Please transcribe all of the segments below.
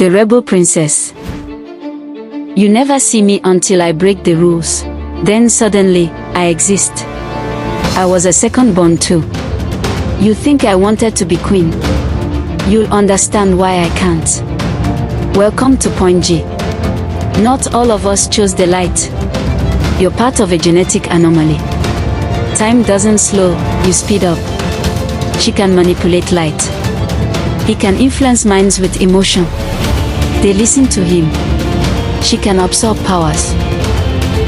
The rebel princess. You never see me until I break the rules. Then suddenly, I exist. I was a second born too. You think I wanted to be queen? You'll understand why I can't. Welcome to Point G. Not all of us chose the light. You're part of a genetic anomaly. Time doesn't slow, you speed up. She can manipulate light. He can influence minds with emotion. They listen to him. She can absorb powers.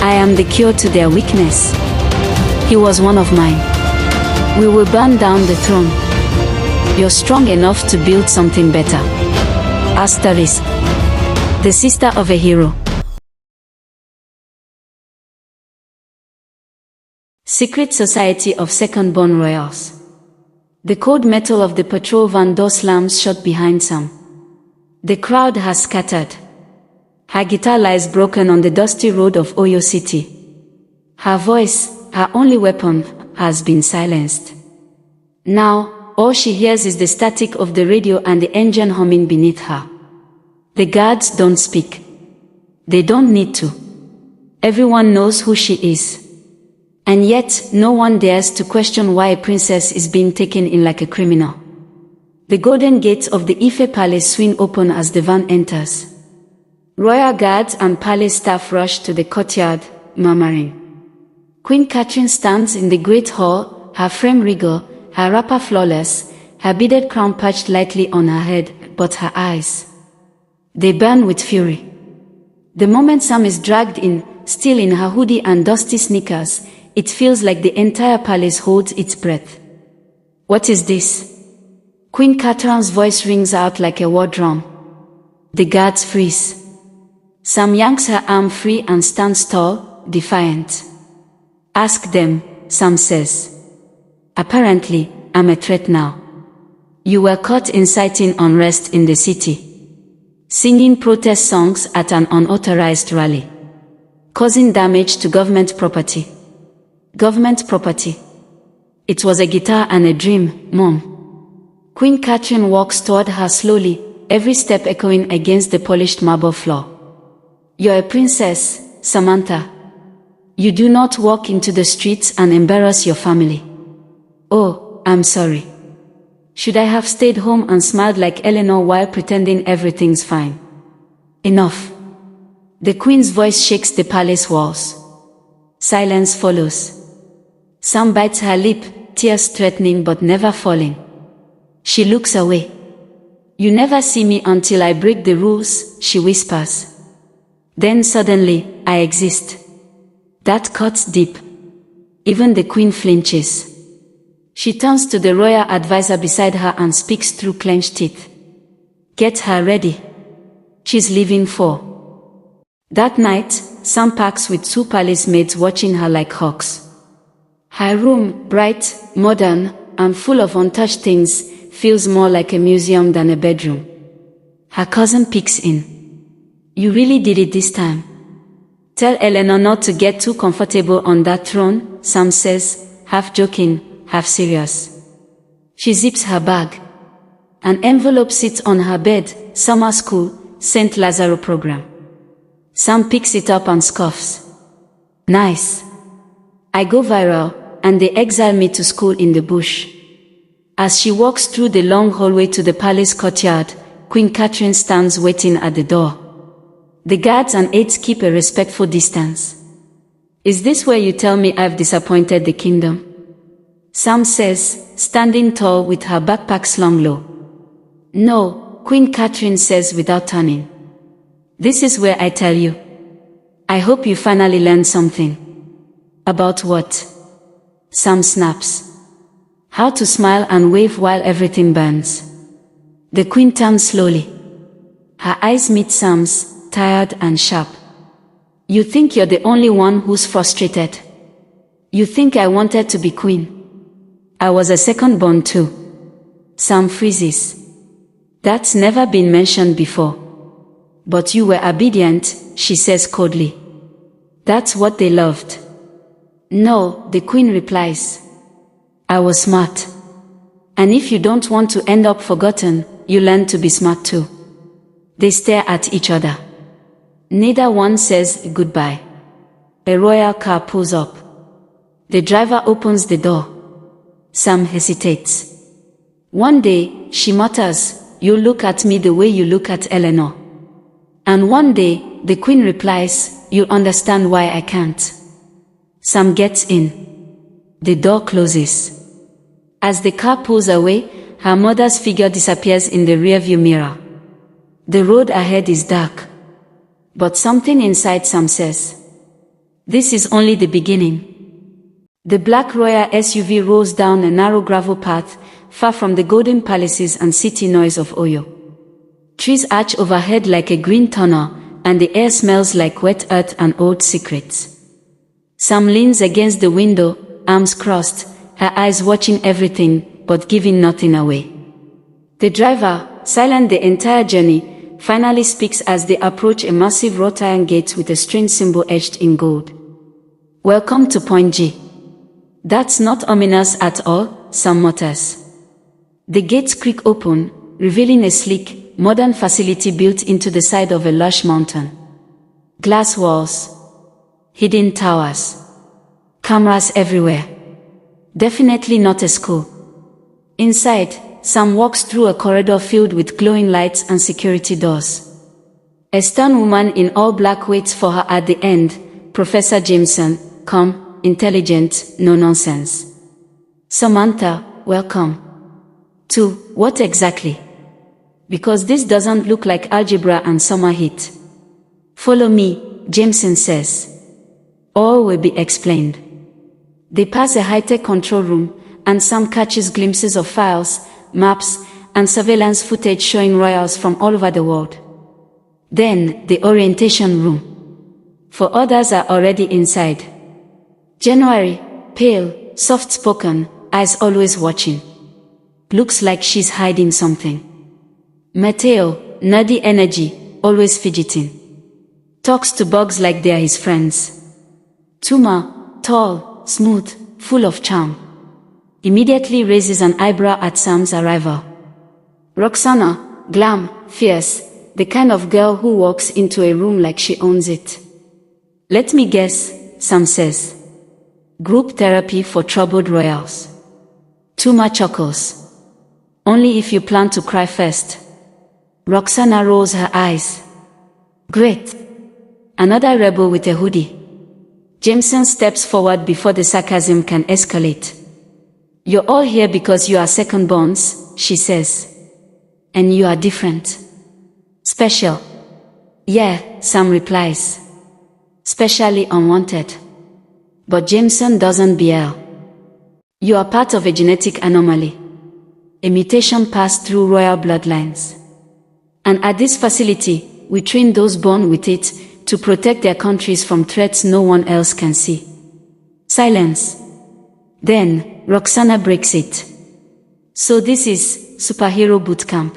I am the cure to their weakness. He was one of mine. We will burn down the throne. You're strong enough to build something better. Asterisk. The sister of a hero. Secret Society of Second-Born Royals. The cold metal of the patrol van door slams shut behind Sam. The crowd has scattered. Her guitar lies broken on the dusty road of Oyo City. Her voice, her only weapon, has been silenced. Now, all she hears is the static of the radio and the engine humming beneath her. The guards don't speak. They don't need to. Everyone knows who she is. And yet, no one dares to question why a princess is being taken in like a criminal. The golden gates of the Ife Palace swing open as the van enters. Royal guards and palace staff rush to the courtyard, murmuring. Queen Catherine stands in the great hall, her frame regal, her wrapper flawless, her beaded crown perched lightly on her head, but her eyes, they burn with fury. The moment Sam is dragged in, still in her hoodie and dusty sneakers, it feels like the entire palace holds its breath. What is this? Queen Catherine's voice rings out like a war drum. The guards freeze. Sam yanks her arm free and stands tall, defiant. Ask them, Sam says. Apparently, I'm a threat now. You were caught inciting unrest in the city. Singing protest songs at an unauthorized rally. Causing damage to government property. Government property. It was a guitar and a dream, Mom. Queen Catherine walks toward her slowly, every step echoing against the polished marble floor. You're a princess, Samantha. You do not walk into the streets and embarrass your family. Oh, I'm sorry. Should I have stayed home and smiled like Eleanor while pretending everything's fine? Enough. The queen's voice shakes the palace walls. Silence follows. Sam bites her lip, tears threatening but never falling. She looks away. You never see me until I break the rules, she whispers. Then suddenly, I exist. That cuts deep. Even the queen flinches. She turns to the royal advisor beside her and speaks through clenched teeth. Get her ready. She's leaving for. That night, Sam packs with 2 palace maids watching her like hawks. Her room, bright, modern, and full of untouched things, feels more like a museum than a bedroom. Her cousin peeks in. You really did it this time. Tell Eleanor not to get too comfortable on that throne, Sam says, half joking, half serious. She zips her bag. An envelope sits on her bed, summer school, St. Lazaro program. Sam picks it up and scoffs. Nice. I go viral, and they exile me to school in the bush. As she walks through the long hallway to the palace courtyard, Queen Catherine stands waiting at the door. The guards and aides keep a respectful distance. Is this where you tell me I've disappointed the kingdom? Sam says, standing tall with her backpack slung low. No, Queen Catherine says without turning. This is where I tell you. I hope you finally learned something. About what? Sam snaps. How to smile and wave while everything burns. The queen turns slowly. Her eyes meet Sam's, tired and sharp. You think you're the only one who's frustrated. You think I wanted to be queen. I was a second born too. Sam freezes. That's never been mentioned before. But you were obedient, she says coldly. That's what they loved. No, the queen replies. I was smart. And if you don't want to end up forgotten, you learn to be smart too. They stare at each other. Neither one says goodbye. A royal car pulls up. The driver opens the door. Sam hesitates. One day, she mutters, "You look at me the way you look at Eleanor." And one day, the queen replies, "You understand why I can't." Sam gets in. The door closes. As the car pulls away, her mother's figure disappears in the rearview mirror. The road ahead is dark. But something inside Sam says, this is only the beginning. The black royal SUV rolls down a narrow gravel path, far from the golden palaces and city noise of Oyo. Trees arch overhead like a green tunnel, and the air smells like wet earth and old secrets. Sam leans against the window, arms crossed, her eyes watching everything, but giving nothing away. The driver, silent the entire journey, finally speaks as they approach a massive wrought iron gate with a strange symbol etched in gold. "Welcome to Point G." "That's not ominous at all," Sam mutters. The gates creak open, revealing a sleek, modern facility built into the side of a lush mountain. Glass walls. Hidden towers. Cameras everywhere. Definitely not a school. Inside, Sam walks through a corridor filled with glowing lights and security doors. A stern woman in all black waits for her at the end, Professor Jameson, calm, intelligent, no nonsense. "Samantha, welcome." "To what exactly? Because this doesn't look like algebra and summer heat." "Follow me," Jameson says. All will be explained. They pass a high-tech control room, and Sam catches glimpses of files, maps, and surveillance footage showing royals from all over the world. Then, the orientation room. For others are already inside. January, pale, soft-spoken, eyes always watching. Looks like she's hiding something. Matteo, nerdy energy, always fidgeting. Talks to bugs like they're his friends. Tuma, tall, smooth, full of charm. Immediately raises an eyebrow at Sam's arrival. Roxana, glam, fierce, the kind of girl who walks into a room like she owns it. "Let me guess," Sam says. "Group therapy for troubled royals." Tuma chuckles. "Only if you plan to cry first." Roxana rolls her eyes. "Great. Another rebel with a hoodie." Jameson steps forward before the sarcasm can escalate. "You're all here because you are second-borns," she says. "And you are different. Special." "Yeah," Sam replies. "Specially unwanted." But Jameson doesn't bail. "You are part of a genetic anomaly. A mutation passed through royal bloodlines. And at this facility, we train those born with it to protect their countries from threats no one else can see." Silence. Then, Roxana breaks it. "So this is superhero boot camp.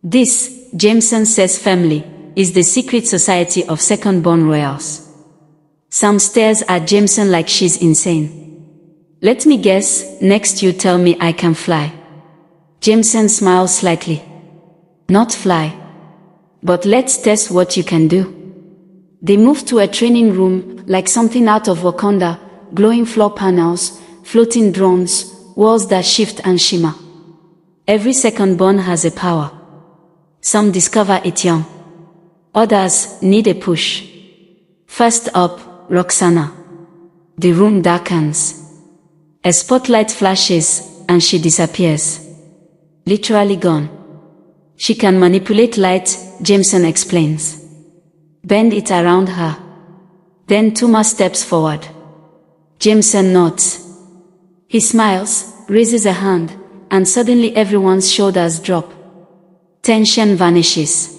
This," Jameson says firmly, "is the secret society of second-born royals." Sam stares at Jameson like she's insane. "Let me guess, next you tell me I can fly." Jameson smiles slightly. "Not fly. But let's test what you can do." They move to a training room, like something out of Wakanda, glowing floor panels, floating drones, walls that shift and shimmer. Every second-born has a power. Some discover it young. Others need a push. First up, Roxana. The room darkens. A spotlight flashes, and she disappears. Literally gone. She can manipulate light, Jameson explains. Bend it around her. Then Tuma steps forward. Jameson nods. He smiles, raises a hand, and suddenly everyone's shoulders drop. Tension vanishes.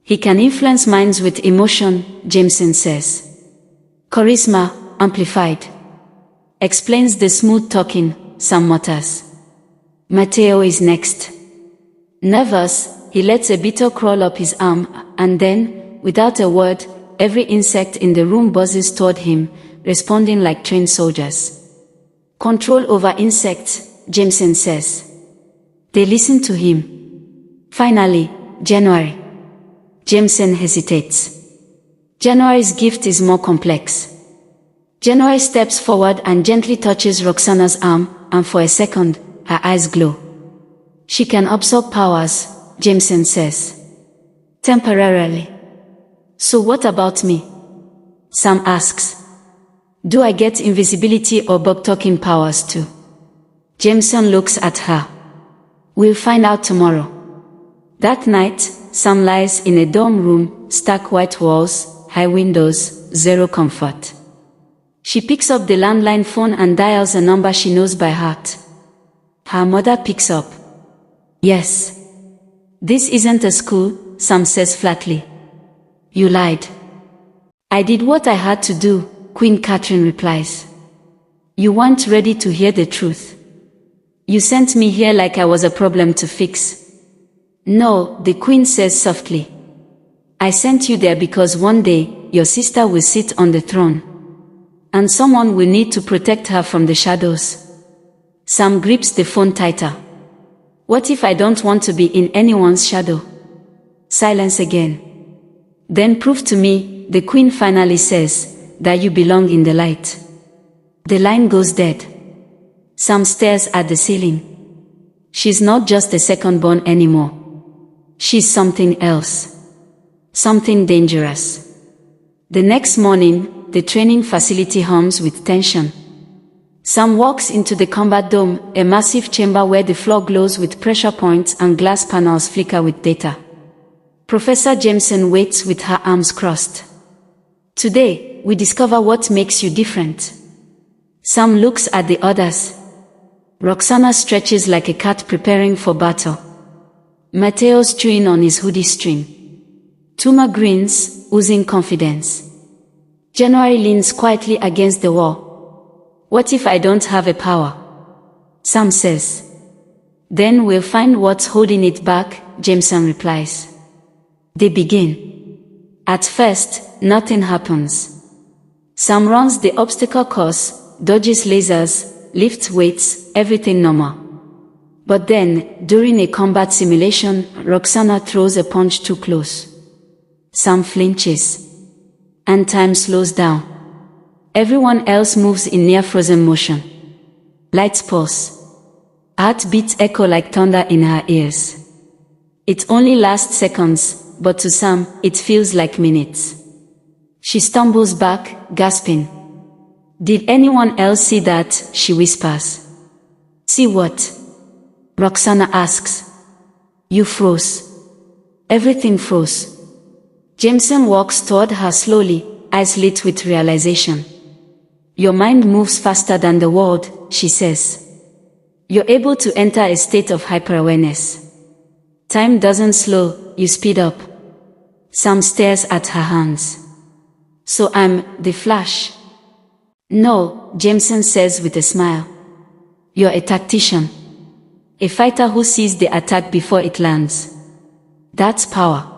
He can influence minds with emotion, Jameson says. Charisma, amplified. Explains the smooth talking, Sam mutters. Matteo is next. Nervous, he lets a beetle crawl up his arm, and then, without a word, every insect in the room buzzes toward him, responding like trained soldiers. Control over insects, Jameson says. They listen to him. Finally, January. Jameson hesitates. January's gift is more complex. January steps forward and gently touches Roxana's arm, and for a second, her eyes glow. She can absorb powers, Jameson says. Temporarily. So what about me? Sam asks. Do I get invisibility or bug-talking powers too? Jameson looks at her. We'll find out tomorrow. That night, Sam lies in a dorm room, stark white walls, high windows, zero comfort. She picks up the landline phone and dials a number she knows by heart. Her mother picks up. Yes. This isn't a school, Sam says flatly. You lied. I did what I had to do, Queen Catherine replies. You weren't ready to hear the truth. You sent me here like I was a problem to fix. No, the Queen says softly. I sent you there because one day, your sister will sit on the throne. And someone will need to protect her from the shadows. Sam grips the phone tighter. What if I don't want to be in anyone's shadow? Silence again. Then prove to me, the Queen finally says, that you belong in the light. The line goes dead. Sam stares at the ceiling. She's not just a second-born anymore. She's something else. Something dangerous. The next morning, the training facility hums with tension. Sam walks into the combat dome, a massive chamber where the floor glows with pressure points and glass panels flicker with data. Professor Jameson waits with her arms crossed. Today, we discover what makes you different. Sam looks at the others. Roxana stretches like a cat preparing for battle. Matteo's chewing on his hoodie string. Tuma grins, oozing confidence. January leans quietly against the wall. What if I don't have a power? Sam says. Then we'll find what's holding it back, Jameson replies. They begin. At first, nothing happens. Sam runs the obstacle course, dodges lasers, lifts weights, everything normal. But then, during a combat simulation, Roxana throws a punch too close. Sam flinches. And time slows down. Everyone else moves in near-frozen motion. Lights pulse. Heartbeats echo like thunder in her ears. It only lasts seconds, but to Sam, it feels like minutes. She stumbles back, gasping. Did anyone else see that? She whispers. See what? Roxana asks. You froze. Everything froze. Jameson walks toward her slowly, eyes lit with realization. Your mind moves faster than the world, she says. You're able to enter a state of hyper-awareness. Time doesn't slow, you speed up. Sam stares at her hands. So I'm the Flash? No, Jameson says with a smile. You're a tactician. A fighter who sees the attack before it lands. That's power.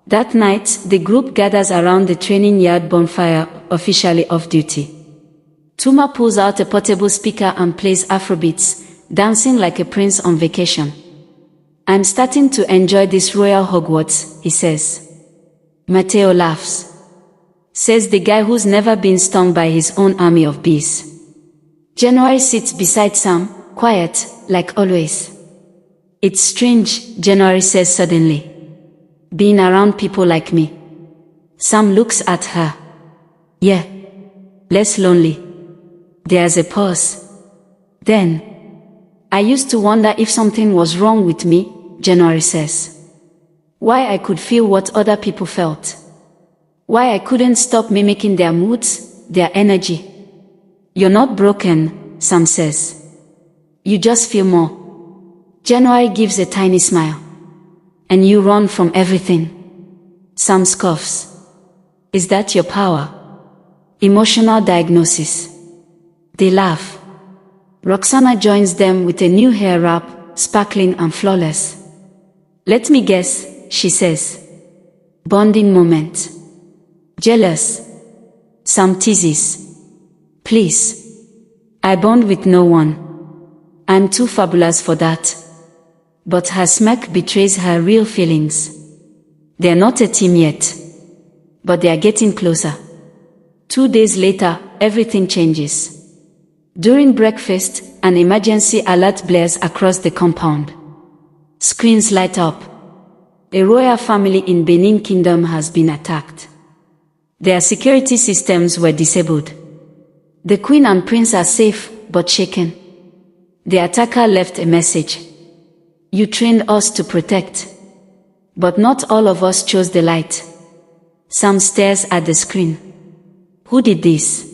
That night, the group gathers around the training yard bonfire, officially off duty. Tuma pulls out a portable speaker and plays Afrobeats, dancing like a prince on vacation. I'm starting to enjoy this royal Hogwarts, he says. Matteo laughs. Says the guy who's never been stung by his own army of bees. January sits beside Sam, quiet, like always. It's strange, January says suddenly. Being around people like me. Sam looks at her. Yeah. Less lonely. There's a pause. Then. I used to wonder if something was wrong with me, January says. Why I could feel what other people felt. Why I couldn't stop mimicking their moods, their energy. You're not broken, Sam says. You just feel more. January gives a tiny smile. And you run from everything. Sam scoffs. Is that your power? Emotional diagnosis. They laugh. Roxana joins them with a new hair wrap, sparkling and flawless. Let me guess, she says. Bonding moment. Jealous. Sam teases. Please. I bond with no one. I'm too fabulous for that. But her smirk betrays her real feelings. They are not a team yet, but they are getting closer. 2 days later, everything changes. During breakfast, an emergency alert blares across the compound. Screens light up. A royal family in Benin Kingdom has been attacked. Their security systems were disabled. The queen and prince are safe, but shaken. The attacker left a message. You trained us to protect. But not all of us chose the light. Sam stares at the screen. Who did this?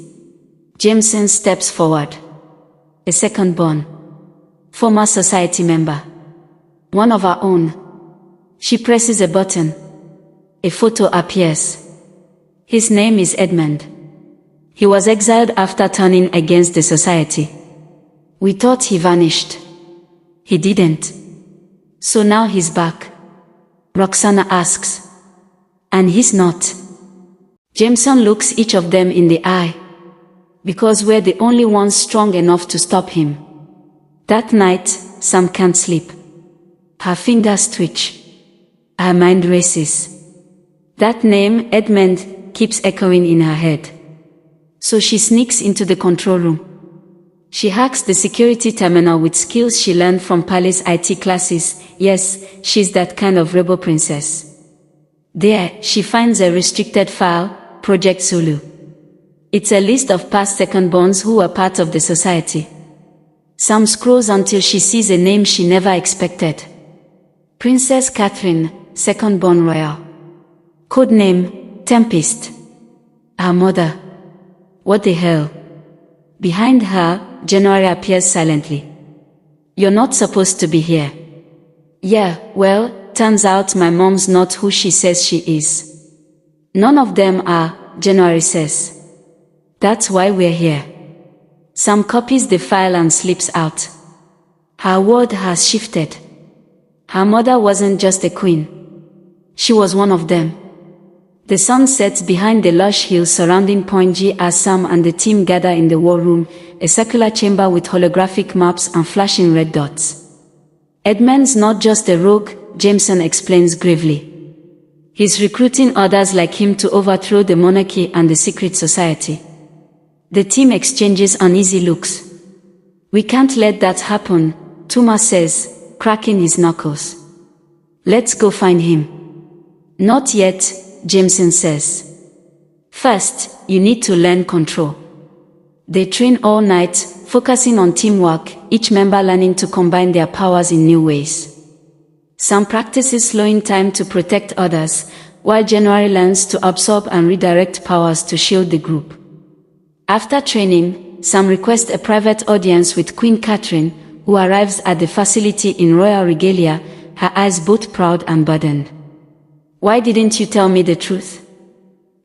Jameson steps forward. A second-born. Former society member. One of our own. She presses a button. A photo appears. His name is Edmund. He was exiled after turning against the society. We thought he vanished. He didn't. So now he's back. Roxana asks. And he's not. Jameson looks each of them in the eye. Because we're the only ones strong enough to stop him. That night, Sam can't sleep. Her fingers twitch. Her mind races. That name, Edmund, keeps echoing in her head. So she sneaks into the control room. She hacks the security terminal with skills she learned from Palace IT classes. Yes, she's that kind of rebel princess. There, she finds a restricted file, Project Zulu. It's a list of past second-borns who were part of the society. Sam scrolls until she sees a name she never expected. Princess Catherine, second-born royal. Codename, Tempest. Her mother. What the hell? Behind her, January appears silently. You're not supposed to be here. Yeah, well, turns out my mom's not who she says she is. None of them are, January says. That's why we're here. Sam copies the file and slips out. Her world has shifted. Her mother wasn't just a queen. She was one of them. The sun sets behind the lush hills surrounding Point G as Sam and the team gather in the war room, a circular chamber with holographic maps and flashing red dots. Edmund's not just a rogue, Jameson explains gravely. He's recruiting others like him to overthrow the monarchy and the secret society. The team exchanges uneasy looks. We can't let that happen, Tuma says, cracking his knuckles. Let's go find him. Not yet, Jameson says. First, you need to learn control. They train all night, focusing on teamwork, each member learning to combine their powers in new ways. Sam practices slowing time to protect others, while January learns to absorb and redirect powers to shield the group. After training, Sam requests a private audience with Queen Catherine, who arrives at the facility in royal regalia, her eyes both proud and burdened. Why didn't you tell me the truth?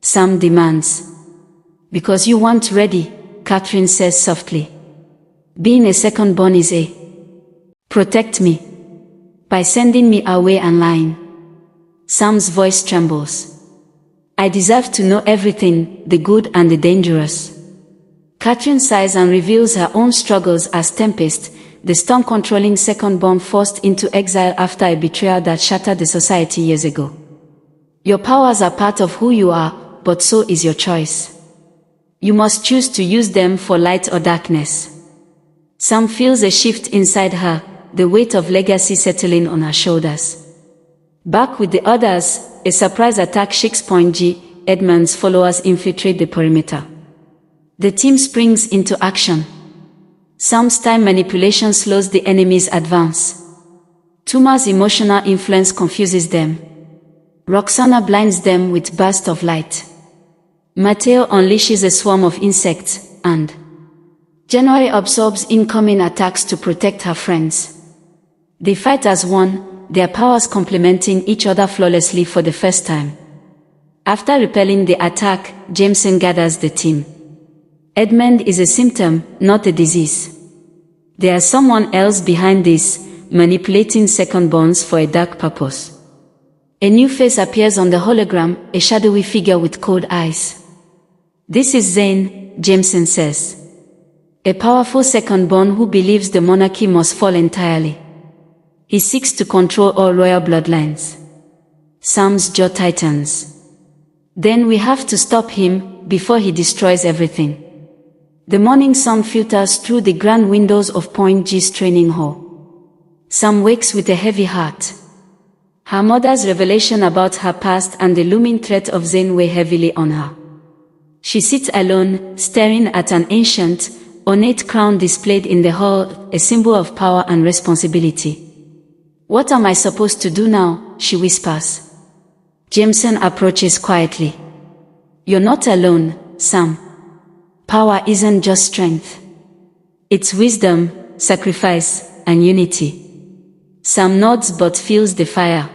Sam demands. Because you weren't ready, Catherine says softly. Being a second-born is a protect me. By sending me away and lying. Sam's voice trembles. I deserve to know everything, the good and the dangerous. Catherine sighs and reveals her own struggles as Tempest, the storm-controlling second-born forced into exile after a betrayal that shattered the society years ago. Your powers are part of who you are, but so is your choice. You must choose to use them for light or darkness. Sam feels a shift inside her, the weight of legacy settling on her shoulders. Back with the others, a surprise attack shakes Point G. Edmund's followers infiltrate the perimeter. The team springs into action. Sam's time manipulation slows the enemy's advance. Tuma's emotional influence confuses them. Roxana blinds them with bursts of light. Mateo unleashes a swarm of insects, and January absorbs incoming attacks to protect her friends. They fight as one, their powers complementing each other flawlessly for the first time. After repelling the attack, Jameson gathers the team. Edmund is a symptom, not a disease. There is someone else behind this, manipulating second-borns for a dark purpose. A new face appears on the hologram, a shadowy figure with cold eyes. This is Zane, Jameson says. A powerful second-born who believes the monarchy must fall entirely. He seeks to control all royal bloodlines. Sam's jaw tightens. Then we have to stop him, before he destroys everything. The morning sun filters through the grand windows of Point G's training hall. Sam wakes with a heavy heart. Her mother's revelation about her past and the looming threat of Zen weigh heavily on her. She sits alone, staring at an ancient, ornate crown displayed in the hall, a symbol of power and responsibility. "What am I supposed to do now?" she whispers. Jameson approaches quietly. "You're not alone, Sam. Power isn't just strength. It's wisdom, sacrifice, and unity." Sam nods but feels the fire.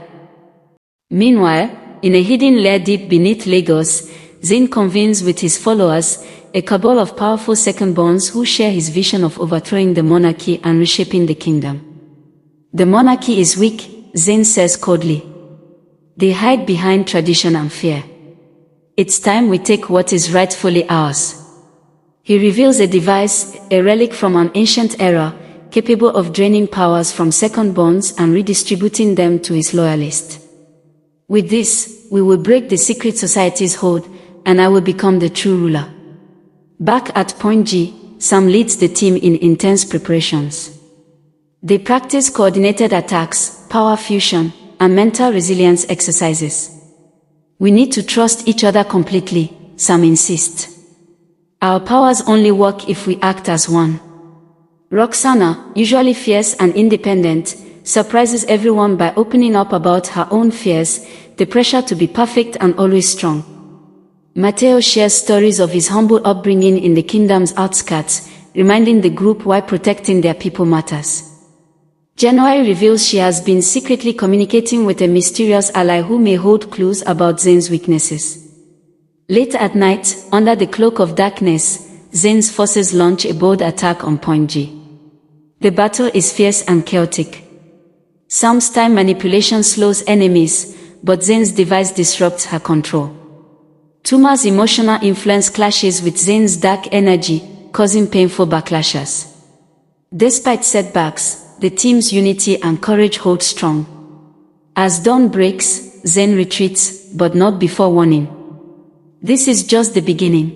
Meanwhile, in a hidden lair deep beneath Lagos, Zen convenes with his followers, a cabal of powerful second-borns who share his vision of overthrowing the monarchy and reshaping the kingdom. "The monarchy is weak," Zen says coldly. "They hide behind tradition and fear. It's time we take what is rightfully ours." He reveals a device, a relic from an ancient era, capable of draining powers from second-borns and redistributing them to his loyalists. "With this, we will break the secret society's hold, and I will become the true ruler." Back at Point G, Sam leads the team in intense preparations. They practice coordinated attacks, power fusion, and mental resilience exercises. "We need to trust each other completely," Sam insists. "Our powers only work if we act as one." Roxana, usually fierce and independent, surprises everyone by opening up about her own fears, the pressure to be perfect and always strong. Matteo shares stories of his humble upbringing in the kingdom's outskirts, reminding the group why protecting their people matters. January reveals she has been secretly communicating with a mysterious ally who may hold clues about Zen's weaknesses. Late at night, under the cloak of darkness, Zen's forces launch a bold attack on Point G. The battle is fierce and chaotic. Sam's time manipulation slows enemies, but Zen's device disrupts her control. Tuma's emotional influence clashes with Zen's dark energy, causing painful backlashes. Despite setbacks, the team's unity and courage hold strong. As dawn breaks, Zen retreats, but not before warning. This is just the beginning.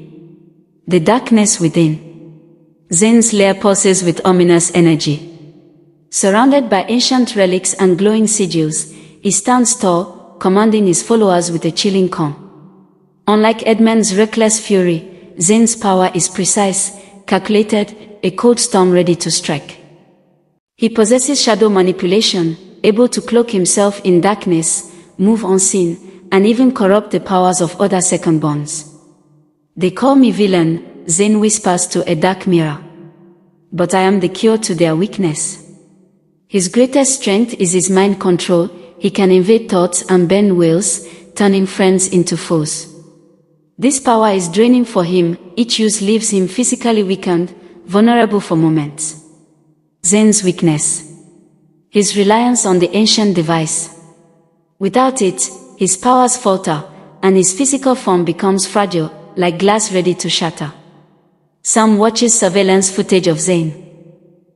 The darkness within. Zen's lair pulses with ominous energy. Surrounded by ancient relics and glowing sigils, he stands tall, commanding his followers with a chilling calm. Unlike Edmund's reckless fury, Zen's power is precise, calculated, a cold storm ready to strike. He possesses shadow manipulation, able to cloak himself in darkness, move unseen, and even corrupt the powers of other second-borns. "They call me villain," Zen whispers to a dark mirror. "But I am the cure to their weakness." His greatest strength is his mind control. He can invade thoughts and bend wills, turning friends into foes. This power is draining for him. Each use leaves him physically weakened, vulnerable for moments. Zen's weakness. His reliance on the ancient device. Without it, his powers falter, and his physical form becomes fragile, like glass ready to shatter. Sam watches surveillance footage of Zen.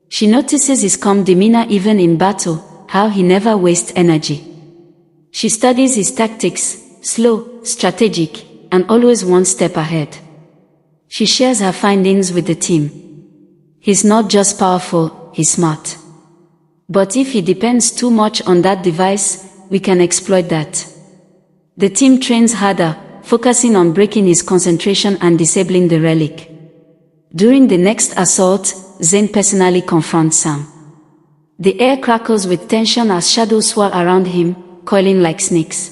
She notices his calm demeanor even in battle, how he never wastes energy. She studies his tactics, slow, strategic, and always one step ahead. She shares her findings with the team. He's not just powerful, he's smart. But if he depends too much on that device, we can exploit that. The team trains harder, focusing on breaking his concentration and disabling the relic. During the next assault, Zen personally confronts Sam. The air crackles with tension as shadows swirl around him, coiling like snakes.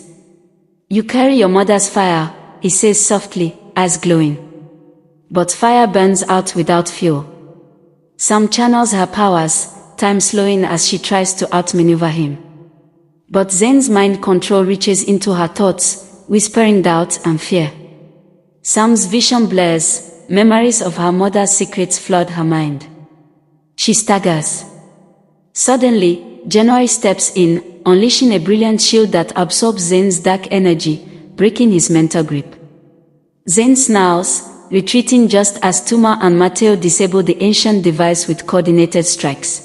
"You carry your mother's fire," he says softly, eyes glowing. But fire burns out without fuel. Sam channels her powers, time slowing as she tries to outmaneuver him. But Zen's mind control reaches into her thoughts, whispering doubt and fear. Sam's vision blurs, memories of her mother's secrets flood her mind. She staggers. Suddenly, January steps in, unleashing a brilliant shield that absorbs Zen's dark energy, breaking his mental grip. Zen snarls, retreating just as Tuma and Matteo disable the ancient device with coordinated strikes.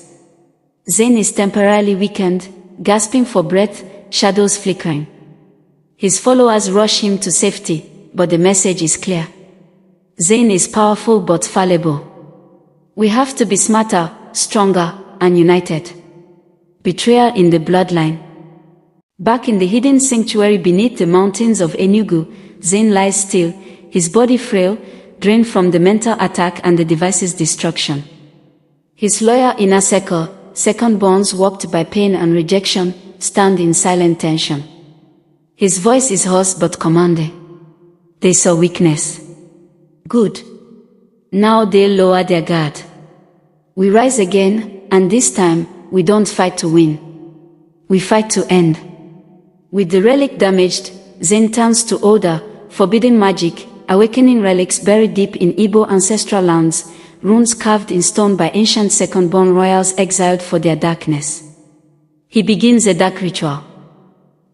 Zen is temporarily weakened, gasping for breath, shadows flickering. His followers rush him to safety, but the message is clear. Zayn is powerful but fallible. We have to be smarter, stronger, and united. Betrayal in the bloodline. Back in the hidden sanctuary beneath the mountains of Enugu, Zayn lies still, his body frail, drained from the mental attack and the device's destruction. His loyal inner circle, second-borns warped by pain and rejection, stand in silent tension. His voice is hoarse but commanding. They saw weakness. Good. Now they lower their guard. We rise again, and this time, we don't fight to win. We fight to end. With the relic damaged, Zayn turns to order, forbidden magic, awakening relics buried deep in Igbo ancestral lands, runes carved in stone by ancient second-born royals exiled for their darkness. He begins a dark ritual.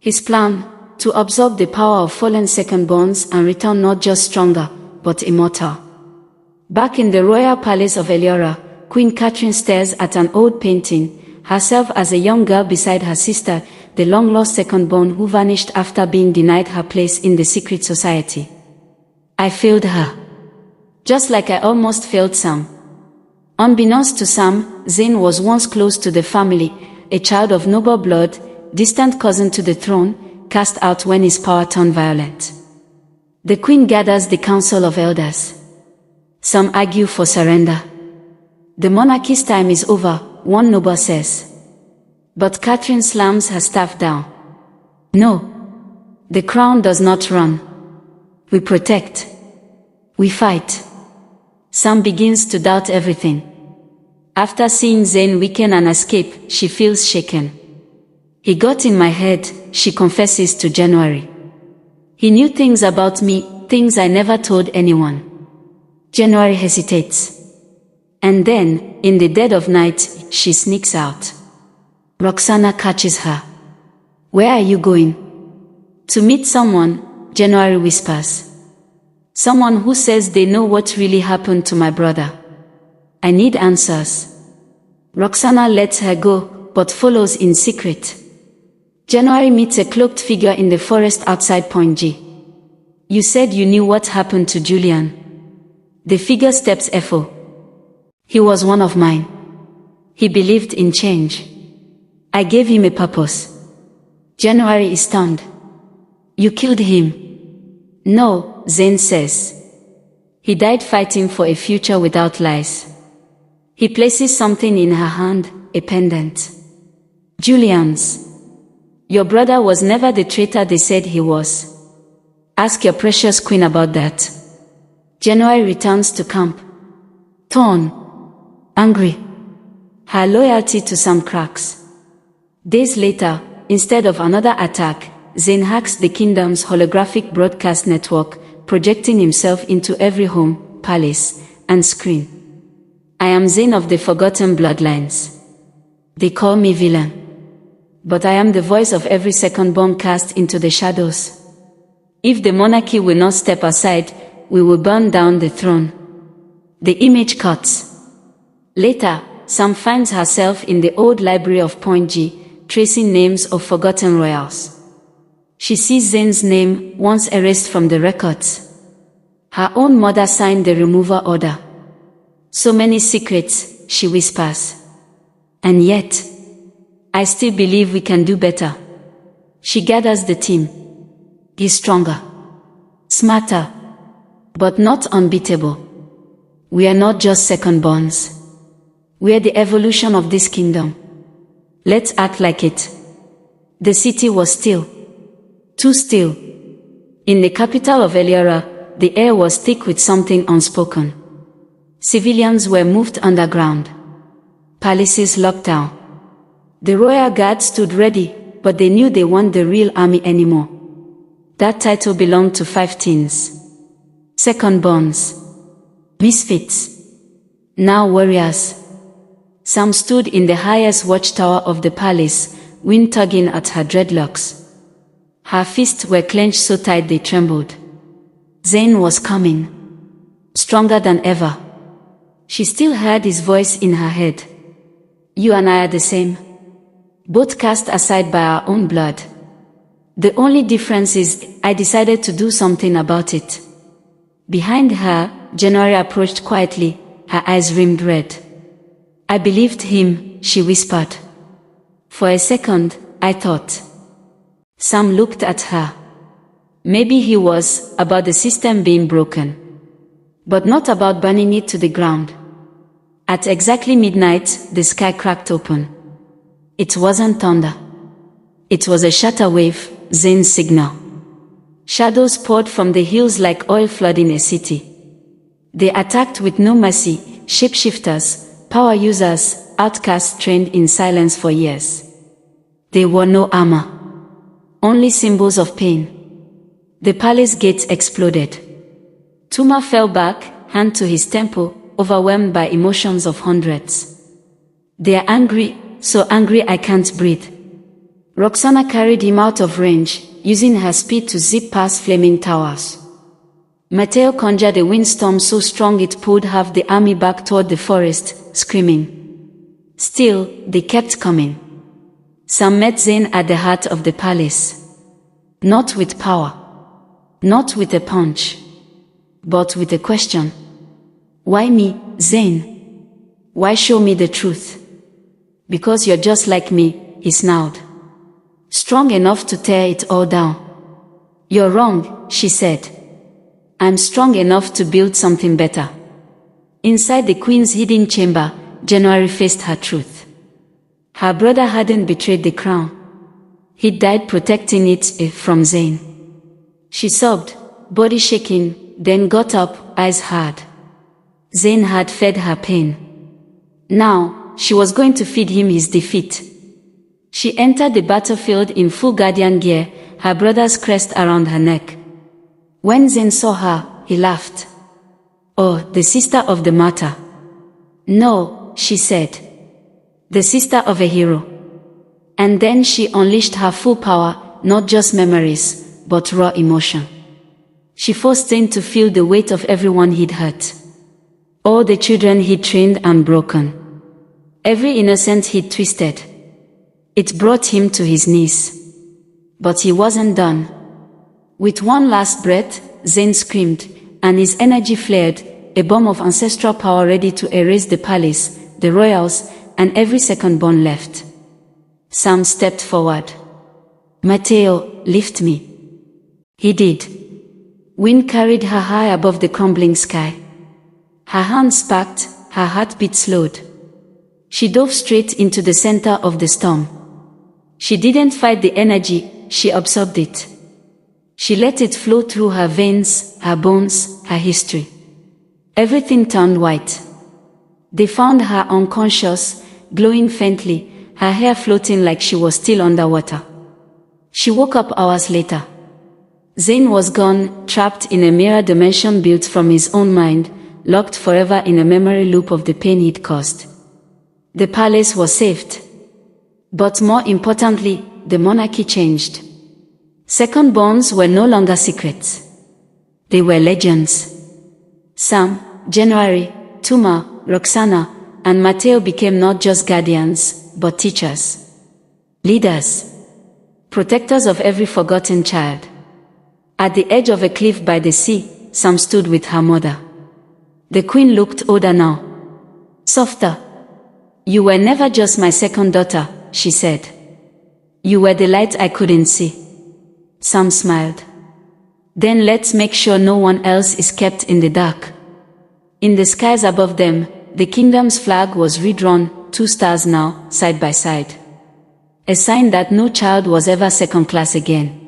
His plan, to absorb the power of fallen second-borns and return not just stronger, but immortal. Back in the royal palace of Eliora, Queen Catherine stares at an old painting, herself as a young girl beside her sister, the long-lost second-born who vanished after being denied her place in the secret society. I failed her. Just like I almost failed Sam. Unbeknownst to Sam, Zayn was once close to the family, a child of noble blood, distant cousin to the throne, cast out when his power turned violent. The queen gathers the council of elders. Some argue for surrender. The monarchy's time is over, one noble says. But Catherine slams her staff down. No. The crown does not run. We protect. We fight. Sam begins to doubt everything. After seeing Zayn weaken and escape, she feels shaken. He got in my head, she confesses to January. He knew things about me, things I never told anyone. January hesitates. And then, in the dead of night, she sneaks out. Roxana catches her. Where are you going? To meet someone, January whispers. Someone who says they know what really happened to my brother. I need answers. Roxana lets her go, but follows in secret. January meets a cloaked figure in the forest outside Point G. You said you knew what happened to Julian. The figure steps Efo. He was one of mine. He believed in change. I gave him a purpose. January is stunned. You killed him. No, Zayn says. He died fighting for a future without lies. He places something in her hand, a pendant. Julian's. Your brother was never the traitor they said he was. Ask your precious queen about that. January returns to camp. Torn. Angry. Her loyalty to Sam cracks. Days later, instead of another attack, Zayn hacks the kingdom's holographic broadcast network, projecting himself into every home, palace, and screen. I am Zayn of the forgotten bloodlines. They call me villain. But I am the voice of every second-born cast into the shadows. If the monarchy will not step aside, we will burn down the throne. The image cuts. Later, Sam finds herself in the old library of Point G, tracing names of forgotten royals. She sees Zayn's name, once erased from the records. Her own mother signed the removal order. So many secrets, she whispers. And yet, I still believe we can do better. She gathers the team. He's stronger, smarter, but not unbeatable. We are not just second-borns. We are the evolution of this kingdom. Let's act like it. The city was still. Too still. In the capital of Eliora, the air was thick with something unspoken. Civilians were moved underground. Palaces locked down. The royal guard stood ready, but they knew they weren't the real army anymore. That title belonged to 5 teens. Second-borns. Misfits. Now warriors. Sam stood in the highest watchtower of the palace, wind tugging at her dreadlocks. Her fists were clenched so tight they trembled. Zayn was coming. Stronger than ever. She still heard his voice in her head. You and I are the same. Both cast aside by our own blood. The only difference is, I decided to do something about it. Behind her, January approached quietly, her eyes rimmed red. I believed him, she whispered. For a second, I thought. Sam looked at her. Maybe he was, about the system being broken. But not about burning it to the ground. At exactly midnight, the sky cracked open. It wasn't thunder. It was a shatter wave, Zane's signal. Shadows poured from the hills like oil flooding a city. They attacked with no mercy, shapeshifters, power users, outcasts trained in silence for years. They wore no armor. Only symbols of pain. The palace gates exploded. Tuma fell back, hand to his temple, overwhelmed by emotions of hundreds. They are angry, so angry I can't breathe. Roxana carried him out of range, using her speed to zip past flaming towers. Mateo conjured a windstorm so strong it pulled half the army back toward the forest, screaming. Still, they kept coming. Sam met Zane at the heart of the palace. Not with power. Not with a punch. But with a question. Why me, Zane? Why show me the truth? Because you're just like me, he snarled. Strong enough to tear it all down. You're wrong, she said. I'm strong enough to build something better. Inside the queen's hidden chamber, January faced her truth. Her brother hadn't betrayed the crown. He died protecting it from Zane. She sobbed, body shaking, then got up, eyes hard. Zane had fed her pain. Now, she was going to feed him his defeat. She entered the battlefield in full guardian gear, her brother's crest around her neck. When Zane saw her, he laughed. Oh, the sister of the martyr. No, she said. The sister of a hero. And then she unleashed her full power, not just memories, but raw emotion. She forced Zane to feel the weight of everyone he'd hurt. All the children he'd trained and broken. Every innocent he'd twisted. It brought him to his knees. But he wasn't done. With one last breath, Zane screamed, and his energy flared, a bomb of ancestral power ready to erase the palace, the royals, and every second-born left. Sam stepped forward. Mateo, lift me. He did. Wind carried her high above the crumbling sky. Her hands sparked, her heartbeat slowed. She dove straight into the center of the storm. She didn't fight the energy, she absorbed it. She let it flow through her veins, her bones, her history. Everything turned white. They found her unconscious, glowing faintly, her hair floating like she was still underwater. She woke up hours later. Zane was gone, trapped in a mirror dimension built from his own mind, locked forever in a memory loop of the pain he'd caused. The palace was saved. But more importantly, the monarchy changed. Second-borns were no longer secrets. They were legends. Sam, January, Tuma, Roxana, and Mateo became not just guardians, but teachers. Leaders. Protectors of every forgotten child. At the edge of a cliff by the sea, Sam stood with her mother. The queen looked older now. Softer. You were never just my second daughter, she said. You were the light I couldn't see. Sam smiled. Then let's make sure no one else is kept in the dark. In the skies above them, the kingdom's flag was redrawn, 2 stars now, side by side. A sign that no child was ever second class again.